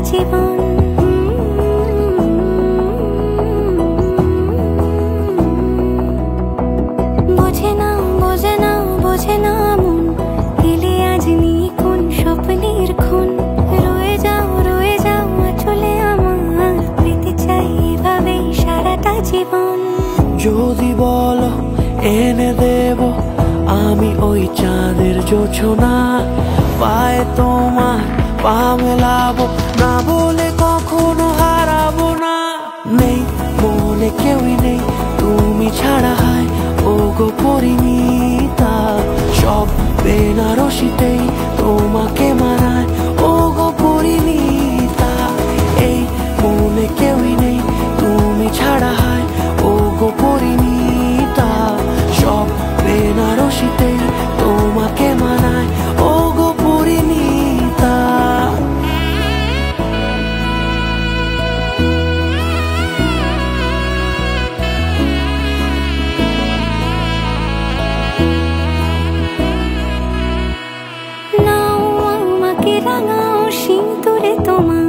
জীবন। বোঝে না বোঝে না বোঝে না মন, এলে আজ নিখুন স্বপ্নের খুন। রয়ে যাও চলে আমার, পেতে চাই এভাবেই সারাটা জীবন। যদি বলো এনে দেব আমি ওই চাঁদের জোছনা, পায়ে তোমার পা মেলাবো, না বলে কখনো হারাবো না। নেই মনে কেউই নেই তুমি ছাড়া, হায় ও গো পরিণীতা। সব বেনারসিতেই তোমাকে মানায় ও গো পরিণীতা। এই মনে কেউই নেই তুমি ছাড়া, হায় ও গো পরিণীতা। সব বেনারসিতেই তোমাকে মানায় ও গো পরিণীতা। নাও আমাকে রাঙাও সিঁদুরে তোমার,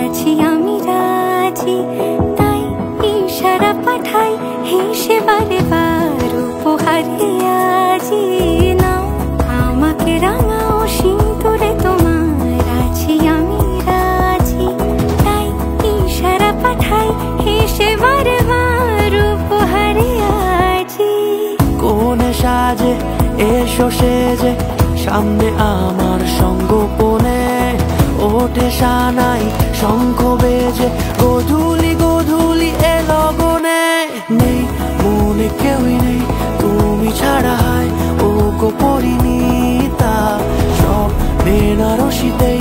আছি আমি রাজি। তাই ইশারা পাঠাই হেসে বারে বার উপহারে আজি। নাও আমাকে রাঙাও সিঁদুরে তোমার, আছি আমি রাজি। তাই ইশারা পাঠাই হেসে বারে বার উপহারে আজি। কোনে সাজে এসো সেজে সামনে আমার সঙ্গোপনে, ওঠে সানাই শঙ্খ বেজে গধূলি গধূলি এ লগনে। নেই মনে কেউই নেই তুমি ছাড়া, হায় ও গো পরিণীতা। সব বেনারসিতেই